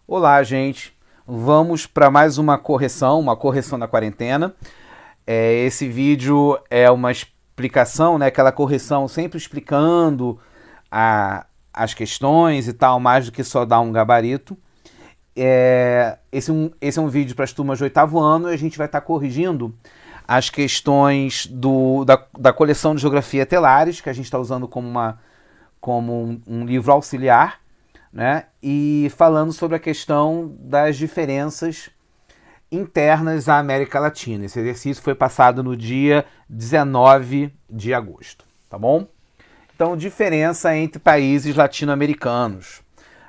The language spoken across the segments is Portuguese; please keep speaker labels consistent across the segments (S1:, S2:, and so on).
S1: Olá, gente. Vamos para mais uma correção da quarentena. Esse vídeo é uma explicação, né? Aquela correção sempre explicando as questões e tal, mais do que só dar um gabarito. Esse é um vídeo para as turmas de oitavo ano e a gente vai estar corrigindo as questões da coleção de Geografia Telares, que a gente está usando como um livro auxiliar, né? E falando sobre a questão das diferenças internas à América Latina. Esse exercício foi passado no dia 19 de agosto, tá bom? Então, diferença entre países latino-americanos.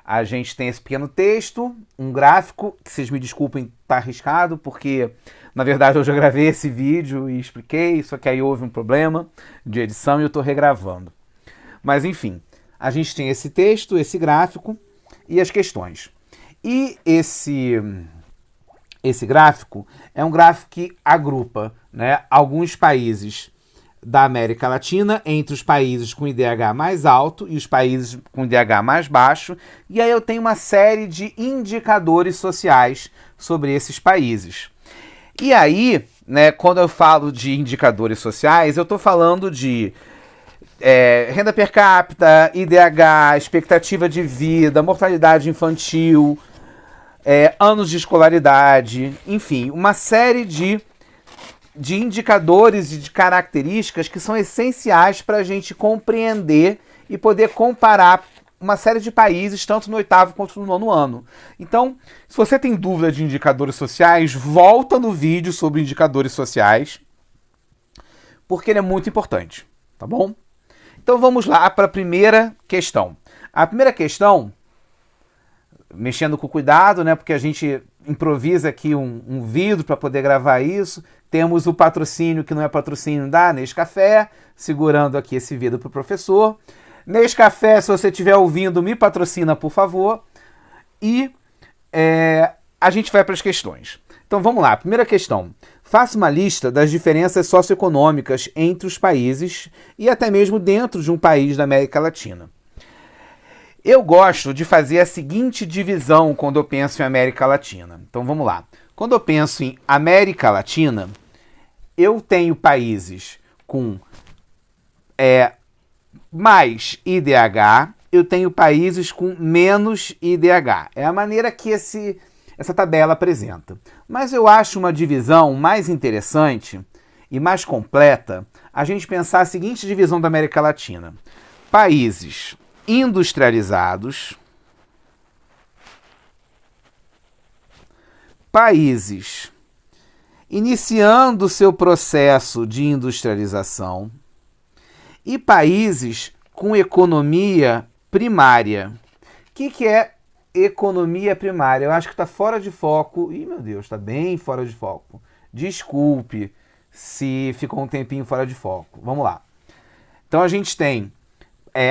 S1: A gente tem esse pequeno texto, um gráfico, que vocês me desculpem, tá arriscado, porque na verdade eu já gravei esse vídeo e expliquei, só que aí houve um problema de edição e eu tô regravando. Mas enfim, a gente tem esse texto, esse gráfico e as questões. E esse gráfico é um gráfico que agrupa, né, alguns países da América Latina entre os países com IDH mais alto e os países com IDH mais baixo. E aí eu tenho uma série de indicadores sociais sobre esses países. E aí, né, quando eu falo de indicadores sociais, eu estou falando de renda per capita, IDH, expectativa de vida, mortalidade infantil, anos de escolaridade, enfim, uma série de indicadores e de características que são essenciais para a gente compreender e poder comparar uma série de países, tanto no oitavo quanto no nono ano. Então, se você tem dúvida de indicadores sociais, volta no vídeo sobre indicadores sociais, porque ele é muito importante, tá bom? Então vamos lá para a primeira questão. A primeira questão, mexendo com cuidado, né, porque a gente improvisa aqui um vídeo para poder gravar isso. Temos o patrocínio, que não é patrocínio da Nescafé, segurando aqui esse vídeo para o professor. Nescafé, se você estiver ouvindo, me patrocina, por favor. E a gente vai para as questões. Então vamos lá, primeira questão. Faça uma lista das diferenças socioeconômicas entre os países e até mesmo dentro de um país da América Latina. Eu gosto de fazer a seguinte divisão quando eu penso em América Latina. Então vamos lá. Quando eu penso em América Latina, eu tenho países com mais IDH, eu tenho países com menos IDH. É a maneira que essa tabela apresenta. Mas eu acho uma divisão mais interessante e mais completa a gente pensar a seguinte divisão da América Latina. Países industrializados, países iniciando seu processo de industrialização e países com economia primária. O que é economia primária? Eu acho que está fora de foco. Ih, meu Deus, está bem fora de foco. Desculpe se ficou um tempinho fora de foco. Vamos lá. Então a gente tem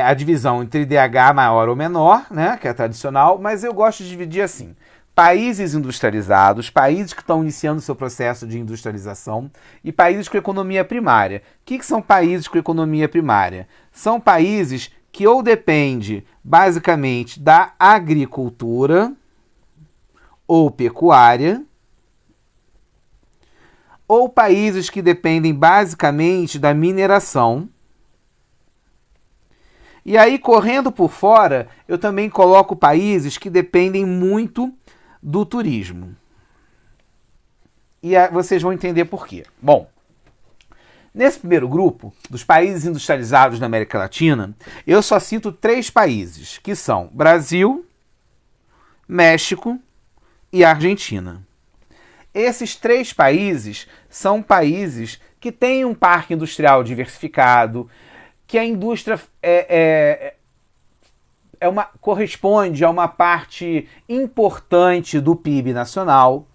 S1: a divisão entre IDH maior ou menor, né, que é tradicional, mas eu gosto de dividir assim. Países industrializados, países que estão iniciando seu processo de industrialização e países com economia primária. O que são países com economia primária? São países que ou dependem basicamente da agricultura ou pecuária, ou países que dependem basicamente da mineração. E aí, correndo por fora, eu também coloco países que dependem muito do turismo. E vocês vão entender por quê. Bom, nesse primeiro grupo, dos países industrializados da América Latina, eu só cito 3 países, que são Brasil, México e Argentina. Esses 3 países são países que têm um parque industrial diversificado, que a indústria corresponde a uma parte importante do PIB nacional,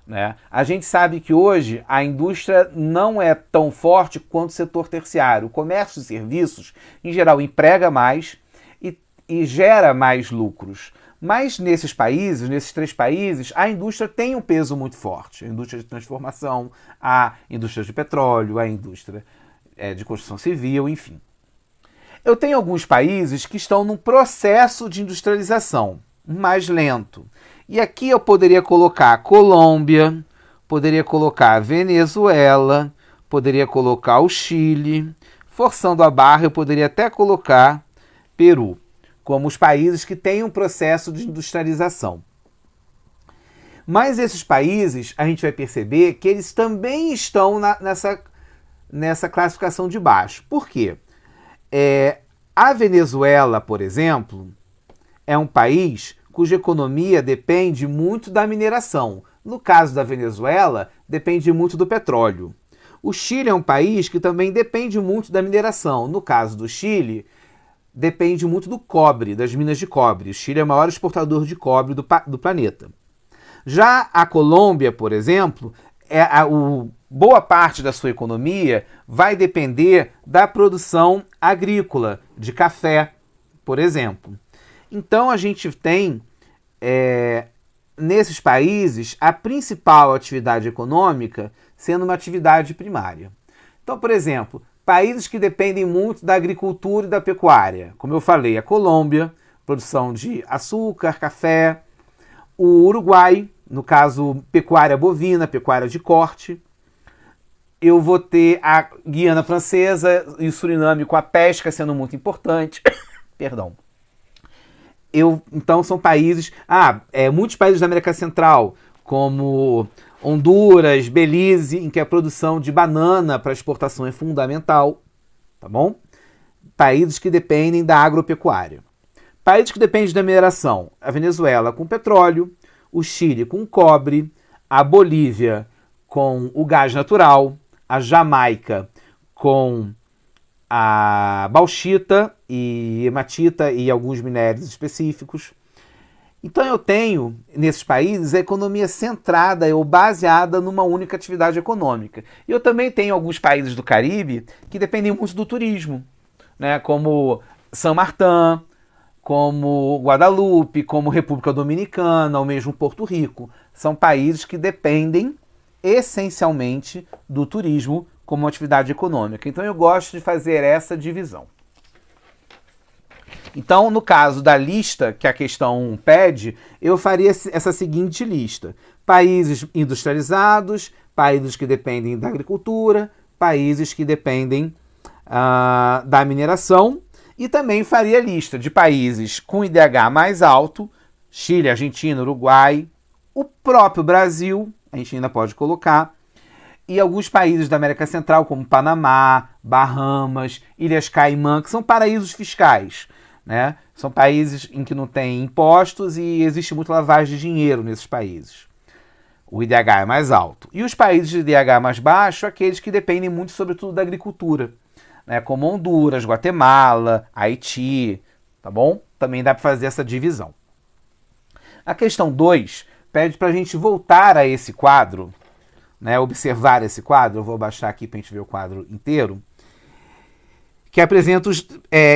S1: né? A gente sabe que hoje a indústria não é tão forte quanto o setor terciário. O comércio e serviços, em geral, emprega mais e gera mais lucros. Mas nesses 3 países, a indústria tem um peso muito forte. A indústria de transformação, a indústria de petróleo, a indústria de construção civil, enfim. Eu tenho alguns países que estão num processo de industrialização mais lento. E aqui eu poderia colocar Colômbia, poderia colocar Venezuela, poderia colocar o Chile, forçando a barra eu poderia até colocar Peru, como os países que têm um processo de industrialização. Mas esses países, a gente vai perceber que eles também estão nessa classificação de baixo. Por quê? A Venezuela, por exemplo, é um país cuja economia depende muito da mineração. No caso da Venezuela, depende muito do petróleo. O Chile é um país que também depende muito da mineração. No caso do Chile, depende muito do cobre, das minas de cobre. O Chile é o maior exportador de cobre do planeta. Já a Colômbia, por exemplo, boa parte da sua economia vai depender da produção agrícola, de café, por exemplo. Então a gente tem, nesses países, a principal atividade econômica sendo uma atividade primária. Então, por exemplo, países que dependem muito da agricultura e da pecuária, como eu falei, a Colômbia, produção de açúcar, café, o Uruguai, no caso, pecuária bovina, pecuária de corte. Eu vou ter a Guiana Francesa e o Suriname com a pesca sendo muito importante. Perdão. Então são países... muitos países da América Central, como Honduras, Belize, em que a produção de banana para exportação é fundamental. Tá bom? Países que dependem da agropecuária. Países que dependem da mineração. A Venezuela com petróleo, o Chile com cobre, a Bolívia com o gás natural, a Jamaica com a bauxita e hematita e alguns minérios específicos. Então eu tenho, nesses países, a economia centrada ou baseada numa única atividade econômica. E eu também tenho alguns países do Caribe que dependem muito do turismo, né, como São Martin, como Guadalupe, como República Dominicana, ou mesmo Porto Rico. São países que dependem essencialmente do turismo como atividade econômica. Então eu gosto de fazer essa divisão. Então, no caso da lista que a questão 1 pede, eu faria essa seguinte lista. Países industrializados, países que dependem da agricultura, países que dependem da mineração, e também faria lista de países com IDH mais alto, Chile, Argentina, Uruguai, o próprio Brasil, a gente ainda pode colocar, e alguns países da América Central, como Panamá, Bahamas, Ilhas Caimã, que são paraísos fiscais, né? São países em que não tem impostos e existe muita lavagem de dinheiro nesses países. O IDH é mais alto. E os países de IDH mais baixo, aqueles que dependem muito, sobretudo, da agricultura, né, como Honduras, Guatemala, Haiti, tá bom? Também dá para fazer essa divisão. A questão 2 pede para a gente voltar a esse quadro, né, observar esse quadro. Eu vou abaixar aqui para a gente ver o quadro inteiro, que apresenta os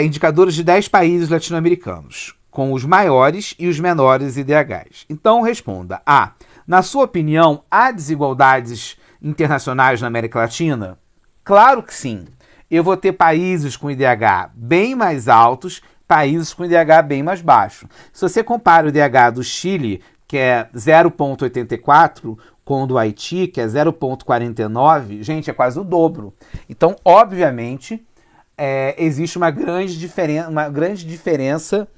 S1: indicadores de 10 países latino-americanos, com os maiores e os menores IDHs. Então responda A. Na sua opinião, há desigualdades internacionais na América Latina? Claro que sim. Eu vou ter países com IDH bem mais altos, países com IDH bem mais baixo. Se você compara o IDH do Chile, que é 0,84, com o do Haiti, que é 0,49, gente, é quase o dobro. Então, obviamente, existe uma grande diferença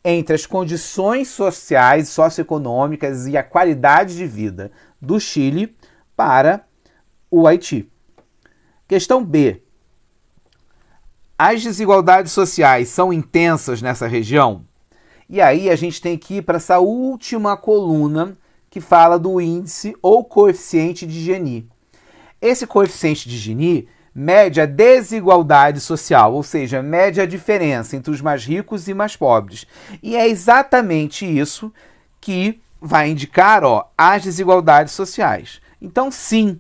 S1: entre as condições sociais, socioeconômicas e a qualidade de vida do Chile para o Haiti. Questão B. As desigualdades sociais são intensas nessa região? E aí a gente tem que ir para essa última coluna que fala do índice ou coeficiente de Gini. Esse coeficiente de Gini mede a desigualdade social, ou seja, mede a diferença entre os mais ricos e mais pobres. E é exatamente isso que vai indicar as desigualdades sociais. Então, sim,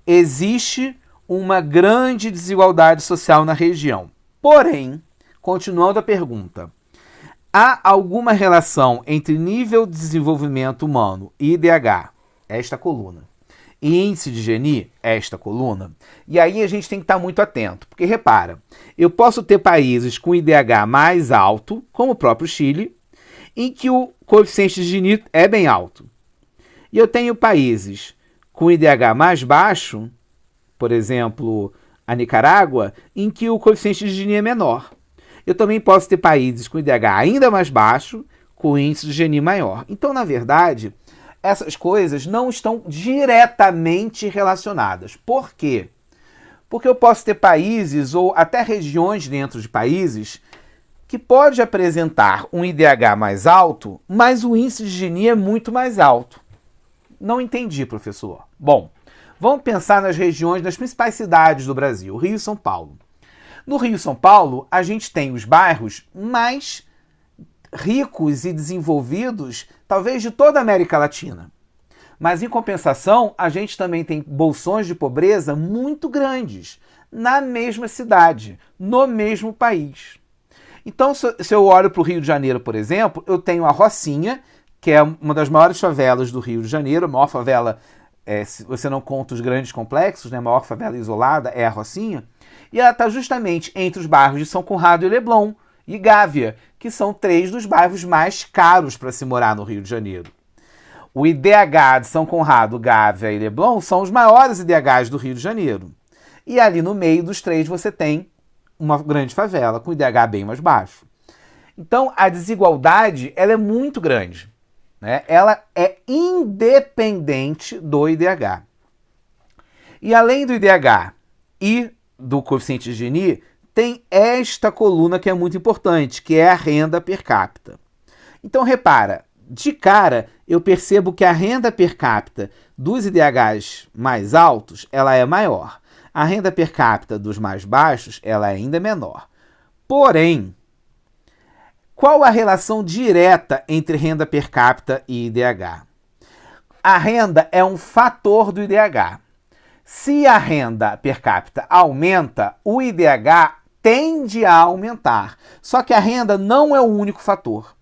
S1: existe uma grande desigualdade social na região. Porém, continuando a pergunta, há alguma relação entre nível de desenvolvimento humano e IDH, esta coluna, e índice de Gini, esta coluna? E aí a gente tem que estar muito atento, porque repara, eu posso ter países com IDH mais alto, como o próprio Chile, em que o coeficiente de Gini é bem alto. E eu tenho países com IDH mais baixo, por exemplo, a Nicarágua, em que o coeficiente de Gini é menor. Eu também posso ter países com IDH ainda mais baixo, com índice de Gini maior. Então, na verdade, essas coisas não estão diretamente relacionadas. Por quê? Porque eu posso ter países ou até regiões dentro de países que pode apresentar um IDH mais alto, mas o índice de Gini é muito mais alto. Não entendi, professor. Bom, vamos pensar nas regiões das principais cidades do Brasil, Rio e São Paulo. No Rio e São Paulo, a gente tem os bairros mais ricos e desenvolvidos, talvez de toda a América Latina. Mas, em compensação, a gente também tem bolsões de pobreza muito grandes, na mesma cidade, no mesmo país. Então, se eu olho para o Rio de Janeiro, por exemplo, eu tenho a Rocinha, que é uma das maiores favelas do Rio de Janeiro, a maior favela, se você não conta os grandes complexos, né, a maior favela isolada é a Rocinha, e ela está justamente entre os bairros de São Conrado e Leblon, e Gávea, que são 3 dos bairros mais caros para se morar no Rio de Janeiro. O IDH de São Conrado, Gávea e Leblon são os maiores IDHs do Rio de Janeiro. E ali no meio dos 3 você tem uma grande favela com IDH bem mais baixo. Então a desigualdade ela é muito grande, né? Ela é independente do IDH. E além do IDH e do coeficiente de Gini, tem esta coluna que é muito importante, que é a renda per capita. Então repara, de cara eu percebo que a renda per capita dos IDHs mais altos ela é maior. A renda per capita dos mais baixos ela ainda é menor. Porém, qual a relação direta entre renda per capita e IDH? A renda é um fator do IDH. Se a renda per capita aumenta, o IDH tende a aumentar. Só que a renda não é o único fator.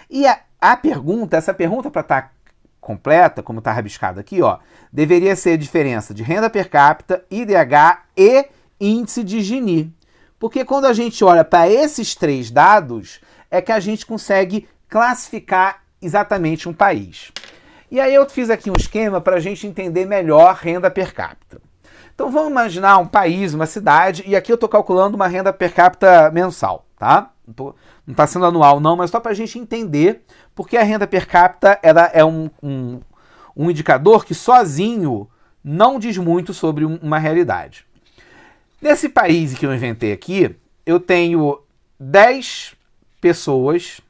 S1: E essa pergunta para estar completa, como está rabiscado aqui, ó, deveria ser a diferença de renda per capita, IDH e índice de Gini. Porque quando a gente olha para esses 3 dados, é que a gente consegue classificar exatamente um país. E aí eu fiz aqui um esquema para a gente entender melhor renda per capita. Então vamos imaginar um país, uma cidade, e aqui eu estou calculando uma renda per capita mensal, tá? Não está sendo anual não, mas só para a gente entender, porque a renda per capita ela é um indicador que sozinho não diz muito sobre uma realidade. Nesse país que eu inventei aqui, eu tenho 10 pessoas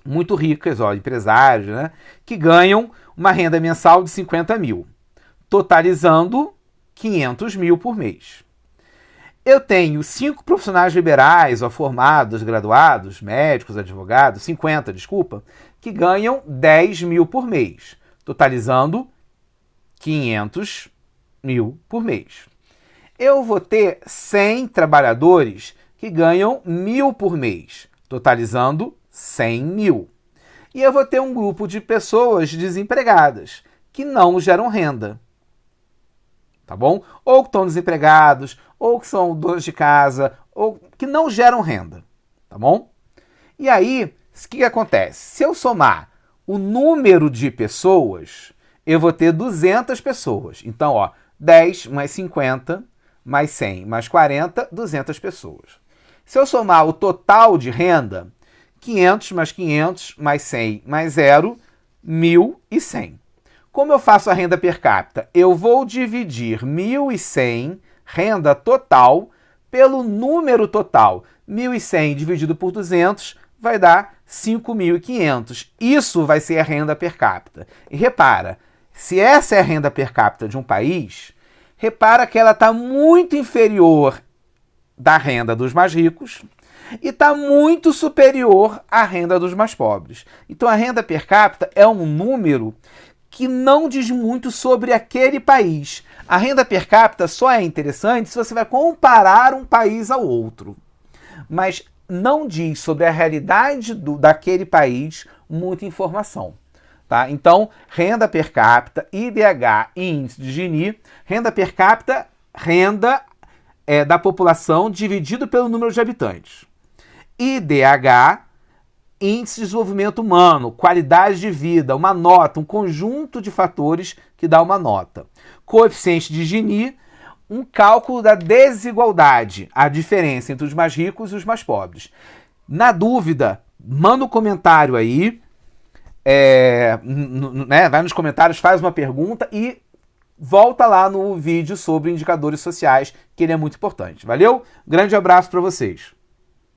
S1: muito ricas, ó, empresários, né, que ganham uma renda mensal de 50 mil, totalizando 500 mil por mês. Eu tenho 5 profissionais liberais, ó, formados, graduados, médicos, advogados, 50, desculpa, que ganham 10 mil por mês, totalizando 500 mil por mês. Eu vou ter 100 trabalhadores que ganham 1.000 por mês, totalizando 100 mil. E eu vou ter um grupo de pessoas desempregadas que não geram renda. Tá bom? Ou que estão desempregados, ou que são donos de casa, ou que não geram renda. Tá bom? E aí, o que acontece? Se eu somar o número de pessoas, eu vou ter 200 pessoas. Então, ó, 10 mais 50, mais 100, mais 40, 200 pessoas. Se eu somar o total de renda, 500 mais 500, mais 100, mais 0, 1.100. Como eu faço a renda per capita? Eu vou dividir 1.100, renda total, pelo número total. 1.100 dividido por 200 vai dar 5.500. Isso vai ser a renda per capita. E repara, se essa é a renda per capita de um país, repara que ela está muito inferior da renda dos mais ricos e está muito superior à renda dos mais pobres. Então a renda per capita é um número que não diz muito sobre aquele país. A renda per capita só é interessante se você vai comparar um país ao outro. Mas não diz sobre a realidade daquele país muita informação. Tá? Então, renda per capita, IDH e índice de Gini. Renda per capita, renda da população dividido pelo número de habitantes. IDH, índice de desenvolvimento humano, qualidade de vida, uma nota, um conjunto de fatores que dá uma nota. Coeficiente de Gini, um cálculo da desigualdade, a diferença entre os mais ricos e os mais pobres. Na dúvida, manda um comentário aí, vai nos comentários, faz uma pergunta e volta lá no vídeo sobre indicadores sociais, que ele é muito importante. Valeu? Grande abraço para vocês.